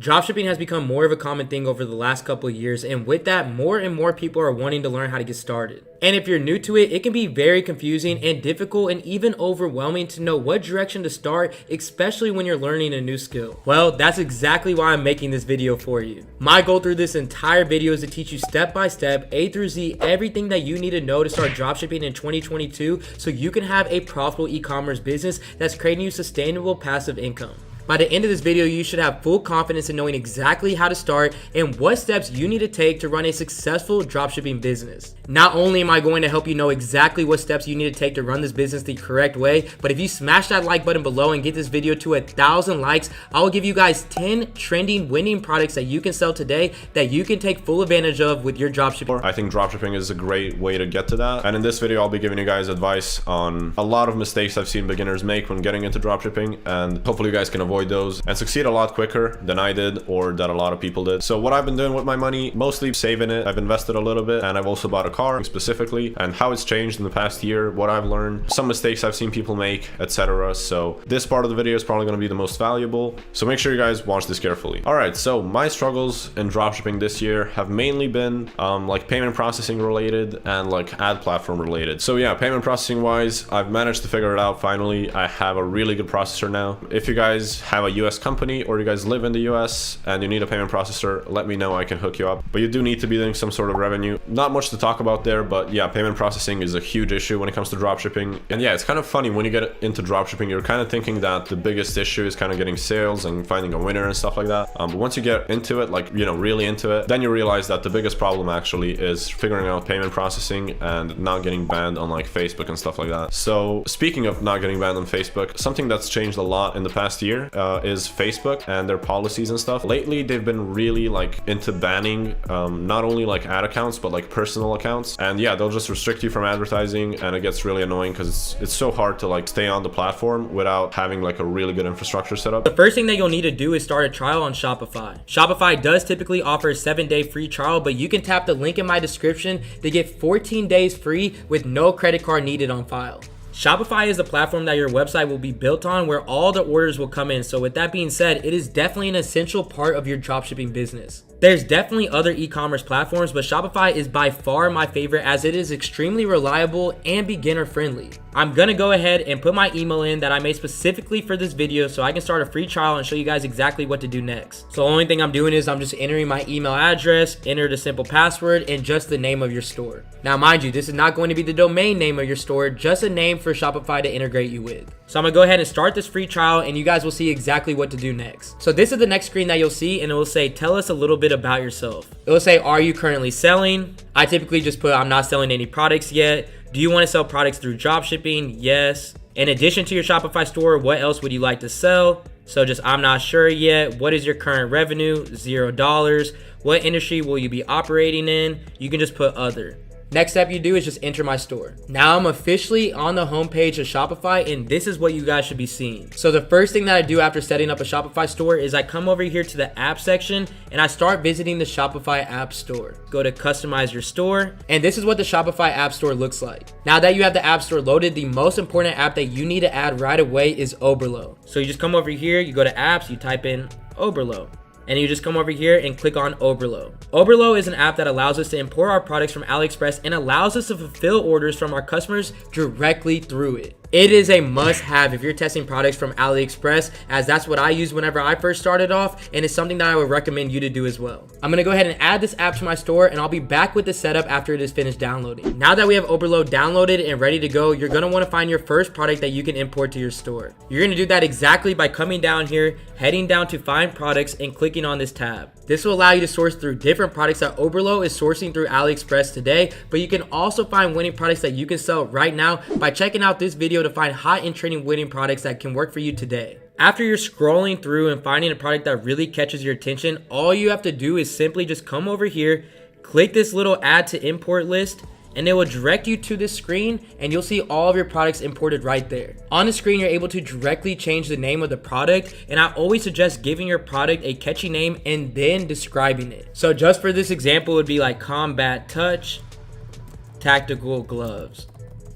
Dropshipping has become more of a common thing over the last couple of years, and with that, more and more people are wanting to learn how to get started. And if you're new to it, it can be very confusing and difficult and even overwhelming to know what direction to start, especially when you're learning a new skill. Well, that's exactly why I'm making this video for you. My goal through this entire video is to teach you step by step, A through Z, everything that you need to know to start dropshipping in 2022 so you can have a profitable e-commerce business that's creating you sustainable passive income. By the end of this video, you should have full confidence in knowing exactly how to start and what steps you need to take to run a successful dropshipping business. Not only am I going to help you know exactly what steps you need to take to run this business the correct way, but if you smash that like button below and get this video to 1,000 likes, I will give you guys 10 trending winning products that you can sell today that you can take full advantage of with your dropshipping. I think dropshipping is a great way to get to that. And in this video, I'll be giving you guys advice on a lot of mistakes I've seen beginners make when getting into dropshipping, and hopefully you guys can avoid those and succeed a lot quicker than I did or that a lot of people did. So what I've been doing with my money, mostly saving it. I've invested a little bit, and I've also bought a car specifically, and how it's changed in the past year, what I've learned, some mistakes I've seen people make, etc. So this part of the video is probably going to be the most valuable, so make sure you guys watch this carefully. All right, so my struggles in dropshipping this year have mainly been like payment processing related and like ad platform related. So yeah, payment processing wise, I've managed to figure it out finally. I have a really good processor now. If you guys have a US company or you guys live in the US and you need a payment processor, let me know, I can hook you up. But you do need to be doing some sort of revenue. Not much to talk about there, but yeah, payment processing is a huge issue when it comes to dropshipping. And yeah, it's kind of funny when you get into dropshipping, you're kind of thinking that the biggest issue is kind of getting sales and finding a winner and stuff like that. But once you get into it, like, you know, really into it, then you realize that the biggest problem actually is figuring out payment processing and not getting banned on like Facebook and stuff like that. So speaking of not getting banned on Facebook, something that's changed a lot in the past year is Facebook and their policies and stuff. Lately, they've been really like into banning not only like ad accounts, but like personal accounts. And yeah, they'll just restrict you from advertising, and it gets really annoying because it's so hard to like stay on the platform without having like a really good infrastructure set up. The first thing that you'll need to do is start a trial on Shopify. Shopify does typically offer a 7-day free trial, but you can tap the link in my description to get 14 days free with no credit card needed on file. Shopify is the platform that your website will be built on, where all the orders will come in. So with that being said, it is definitely an essential part of your dropshipping business. There's definitely other e-commerce platforms, but Shopify is by far my favorite as it is extremely reliable and beginner friendly. I'm gonna go ahead and put my email in that I made specifically for this video so I can start a free trial and show you guys exactly what to do next. So the only thing I'm doing is I'm just entering my email address, enter the simple password, and just the name of your store. Now mind you, this is not going to be the domain name of your store, just a name for Shopify to integrate you with. So I'm gonna go ahead and start this free trial, and you guys will see exactly what to do next. So this is the next screen that you'll see, and it will say, tell us a little bit about yourself. It will say, are you currently selling? I typically just put, I'm not selling any products yet. Do you want to sell products through dropshipping? Yes. In addition to your Shopify store, what else would you like to sell? So just, I'm not sure yet. What is your current revenue? $0. What industry will you be operating in? You can just put other. Next step you do is just enter my store. Now I'm officially on the homepage of Shopify, and this is what you guys should be seeing. So the first thing that I do after setting up a Shopify store is I come over here to the app section and I start visiting the Shopify app store. Go to customize your store, and this is what the Shopify app store looks like. Now that you have the app store loaded, the most important app that you need to add right away is Oberlo. So you just come over here, you go to apps, you type in Oberlo, and you just come over here and click on Oberlo. Oberlo is an app that allows us to import our products from AliExpress and allows us to fulfill orders from our customers directly through it. It is a must-have if you're testing products from AliExpress, as that's what I used whenever I first started off, and it's something that I would recommend you to do as well. I'm gonna go ahead and add this app to my store, and I'll be back with the setup after it is finished downloading. Now that we have Oberlo downloaded and ready to go, you're gonna wanna find your first product that you can import to your store. You're gonna do that exactly by coming down here, heading down to Find Products, and clicking on this tab. This will allow you to source through different products that Oberlo is sourcing through AliExpress today, but you can also find winning products that you can sell right now by checking out this video to find hot and trending winning products that can work for you today. After you're scrolling through and finding a product that really catches your attention, all you have to do is simply just come over here, click this little add to import list, and it will direct you to this screen, and you'll see all of your products imported right there. On the screen, you're able to directly change the name of the product, and I always suggest giving your product a catchy name and then describing it. So just for this example, it would be like Combat Touch Tactical Gloves.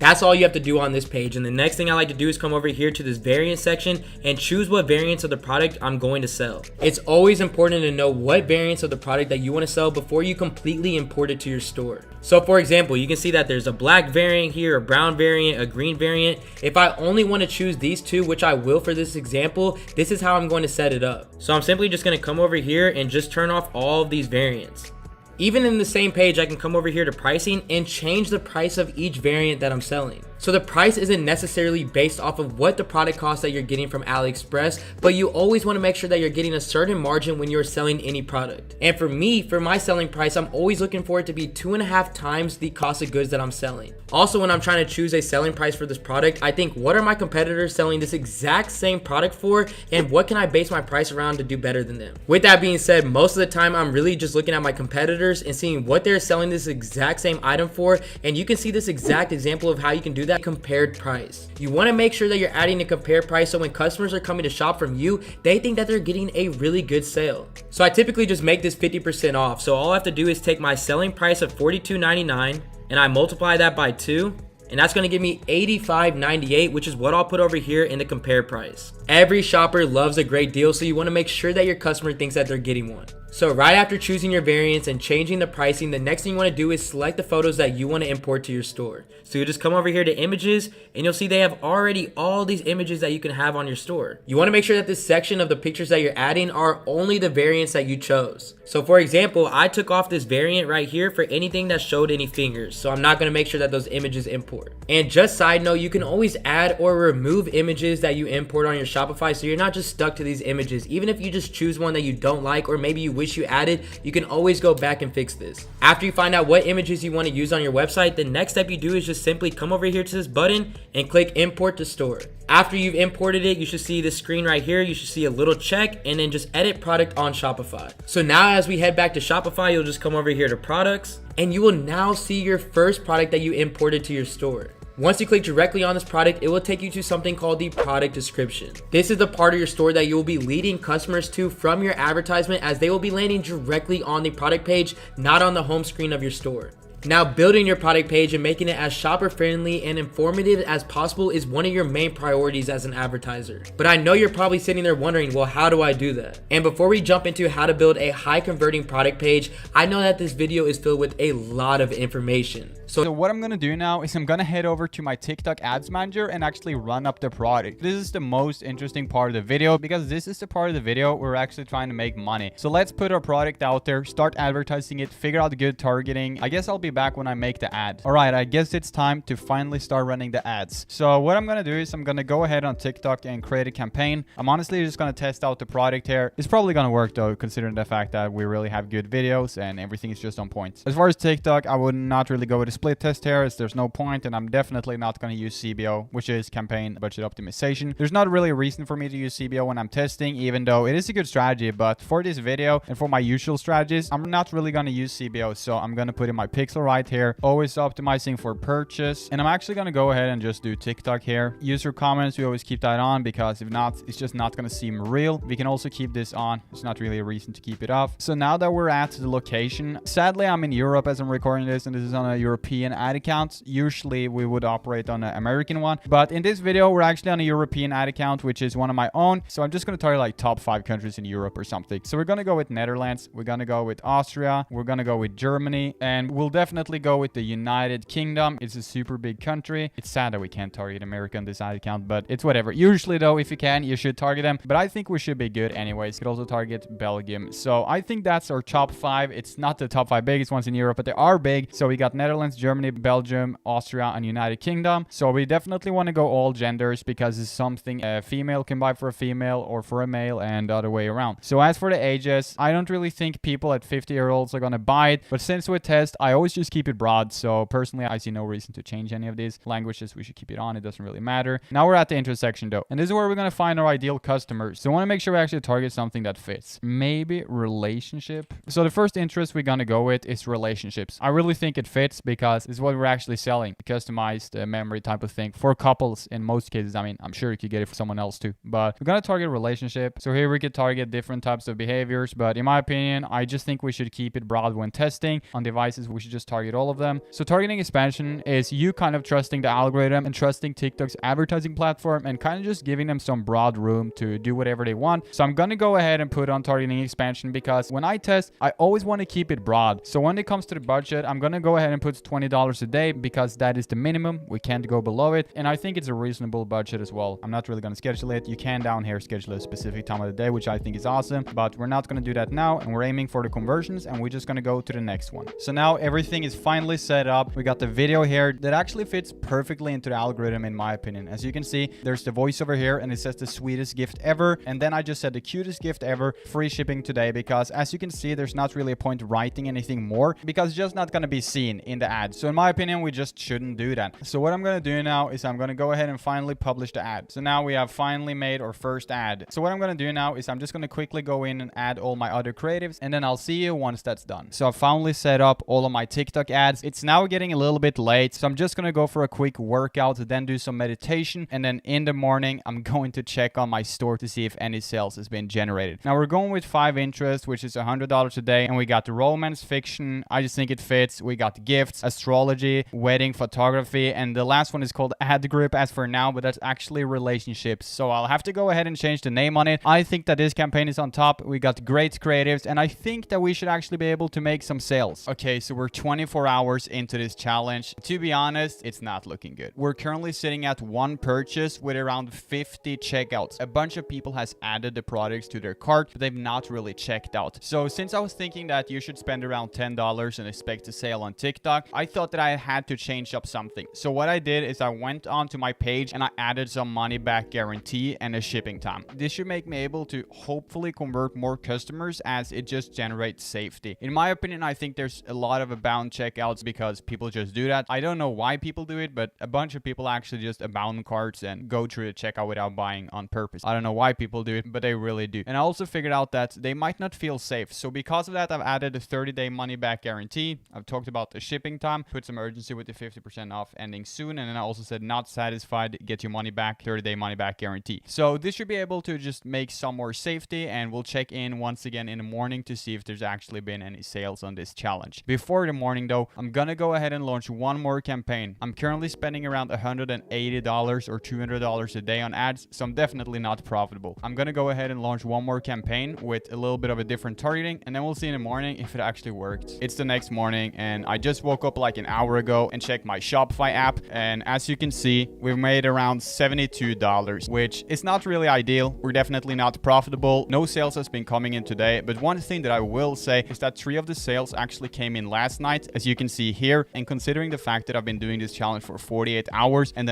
That's all you have to do on this page. And the next thing I like to do is come over here to this variant section and choose what variants of the product I'm going to sell. It's always important to know what variants of the product that you want to sell before you completely import it to your store. So for example, you can see that there's a black variant here, a brown variant, a green variant. If I only want to choose these two, which I will for this example, this is how I'm going to set it up. So I'm simply just going to come over here and just turn off all of these variants. Even in the same page, I can come over here to pricing and change the price of each variant that I'm selling. So the price isn't necessarily based off of what the product costs that you're getting from AliExpress, but you always want to make sure that you're getting a certain margin when you're selling any product. And for me, for my selling price, I'm always looking for it to be 2.5 times the cost of goods that I'm selling. Also, when I'm trying to choose a selling price for this product, I think, what are my competitors selling this exact same product for, and what can I base my price around to do better than them? With that being said, most of the time I'm really just looking at my competitors and seeing what they're selling this exact same item for, and you can see this exact example of how you can do that compared price. You want to make sure that you're adding a compared price so when customers are coming to shop from you, they think that they're getting a really good sale. So I typically just make this 50% off. So all I have to do is take my selling price of $42.99 and I multiply that by 2. And that's going to give me $85.98, which is what I'll put over here in the compare price. Every shopper loves a great deal, so you want to make sure that your customer thinks that they're getting one. So right after choosing your variants and changing the pricing, the next thing you want to do is select the photos that you want to import to your store. So you just come over here to images and you'll see they have already all these images that you can have on your store. You want to make sure that this section of the pictures that you're adding are only the variants that you chose. So for example, I took off this variant right here for anything that showed any fingers. So I'm not going to make sure that those images import. And just side note, you can always add or remove images that you import on your Shopify, so you're not just stuck to these images. Even if you just choose one that you don't like, or maybe you wish you added, you can always go back and fix this. After you find out what images you want to use on your website, the next step you do is just simply come over here to this button and click import to store. After you've imported it, you should see this screen right here. You should see a little check and then just edit product on Shopify. So now as we head back to Shopify, you'll just come over here to products and you will now see your first product that you imported to your store. Once you click directly on this product, it will take you to something called the product description. This is the part of your store that you will be leading customers to from your advertisement, as they will be landing directly on the product page, not on the home screen of your store. Now, building your product page and making it as shopper friendly and informative as possible is one of your main priorities as an advertiser. But I know you're probably sitting there wondering, well, how do I do that? And before we jump into how to build a high converting product page, I know that this video is filled with a lot of information. So what I'm gonna do now is I'm gonna head over to my TikTok ads manager and actually run up the product. This is the most interesting part of the video, because this is the part of the video where we're actually trying to make money. So let's put our product out there, start advertising it, figure out the good targeting. I guess I'll be back when I make the ad. All right, I guess it's time to finally start running the ads. So what I'm gonna do is I'm gonna go ahead on TikTok and create a campaign. I'm honestly just gonna test out the product here. It's probably gonna work though, considering the fact that we really have good videos and everything is just on point. As far as TikTok, I would not really go with a split test here, as there's no point, and I'm definitely not going to use CBO, which is campaign budget optimization. There's not really a reason for me to use CBO when I'm testing, even though it is a good strategy, but for this video and for my usual strategies, I'm not really going to use CBO. So I'm going to put in my pixel right here, always optimizing for purchase, and I'm actually going to go ahead and just do TikTok here. User comments, we always keep that on, because if not, it's just not going to seem real. We can also keep this on. It's not really a reason to keep it off. So now that we're at the location, sadly I'm in Europe as I'm recording this, and this is on a European ad account. Usually we would operate on an American one, but in this video we're actually on a European ad account, which is one of my own. So I'm just going to target like top 5 countries in Europe or something. So we're going to go with Netherlands, we're going to go with Austria, we're going to go with Germany, and we'll definitely go with the United Kingdom. It's a super big country. It's sad that we can't target America on this ad account, but it's whatever. Usually though, if you can, you should target them, but I think we should be good anyways. You could also target Belgium. So I think that's our top 5. It's not the top 5 biggest ones in Europe, but they are big. So we got Netherlands, Germany, Belgium, Austria, and United Kingdom. So we definitely want to go all genders, because it's something a female can buy for a female or for a male, and the other way around. So as for the ages, I don't really think people at 50-year-olds are going to buy it, but since we test, I always just keep it broad. So personally, I see no reason to change any of these languages. We should keep it on. It doesn't really matter. Now we're at the intersection though, and this is where we're going to find our ideal customers. So I want to make sure we actually target something that fits. Maybe relationship. So the first interest we're going to go with is relationships. I really think it fits, because it's what we're actually selling, a customized memory type of thing for couples in most cases. I mean, I'm sure you could get it for someone else too, but we're going to target relationship. So here we could target different types of behaviors, but in my opinion, I just think we should keep it broad when testing. On devices, we should just target all of them. So targeting expansion is you kind of trusting the algorithm and trusting TikTok's advertising platform and kind of just giving them some broad room to do whatever they want. So I'm gonna go ahead and put on targeting expansion because when I test, I always want to keep it broad. So when it comes to the budget, I'm gonna go ahead and put $20 a day because that is the minimum. We can't go below it. And I think it's a reasonable budget as well. I'm not really gonna schedule it. You can down here schedule a specific time of the day, which I think is awesome, but we're not gonna do that now. And we're aiming for the conversions and we're just gonna go to the next one. So now everything is finally set up. We got the video here that actually fits perfectly into the algorithm in my opinion. As you can see, there's the voiceover here and it says the sweetest gift ever. And then I just said the cutest gift ever, free shipping today, because as you can see, there's not really a point writing anything more because it's just not gonna be seen in the ad. So in my opinion, we just shouldn't do that. So what I'm gonna do now is I'm gonna go ahead and finally publish the ad. So now we have finally made our first ad. So what I'm gonna do now is I'm just gonna quickly go in and add all my other creatives and then I'll see you once that's done. So I've finally set up all of my TikTok ads. It's now getting a little bit late, so I'm just gonna go for a quick workout, then do some meditation, and then in the morning I'm going to check on my store to see if any sales has been generated. Now we're going with 5 interests, which is $100 a day, and we got the romance, fiction, I just think it fits. We got gifts, astrology, wedding, photography, and the last one is called ad grip as for now, but that's actually relationships. So I'll have to go ahead and change the name on it. I think that this campaign is on top. We got great creatives, and I think that we should actually be able to make some sales. Okay, so we're 24 hours into this challenge. To be honest, it's not looking good. We're currently sitting at 1 purchase with around 50 checkouts. A bunch of people has added the products to their cart, but they've not really checked out. So since I was thinking that you should spend around $10 and expect a sale on TikTok, I thought that I had to change up something. So what I did is I went onto my page and I added some money back guarantee and a shipping time. This should make me able to hopefully convert more customers as it just generates safety. In my opinion, I think there's a lot of abound checkouts because people just do that. I don't know why people do it, but a bunch of people actually just abound carts and go through the checkout without buying on purpose. I don't know why people do it, but they really do. And I also figured out that they might not feel safe. So because of that, I've added a 30-day money back guarantee. I've talked about the shipping time, put some urgency with the 50% off ending soon. And then I also said not satisfied, get your money back, 30-day money back guarantee. So this should be able to just make some more safety, and we'll check in once again in the morning to see if there's actually been any sales on this challenge. Before the morning though, I'm gonna go ahead and launch one more campaign. I'm currently spending around $180 or $200 a day on ads, so I'm definitely not profitable. I'm gonna go ahead and launch one more campaign with a little bit of a different targeting, and then we'll see in the morning if it actually worked. It's the next morning and I just woke up like an hour ago and checked my Shopify app, and as you can see, we've made around $72, which is not really ideal. We're definitely not profitable. No sales has been coming in today, but one thing that I will say is that 3 of the sales actually came in last night, as you can see here, and considering the fact that I've been doing this challenge for 48 hours and then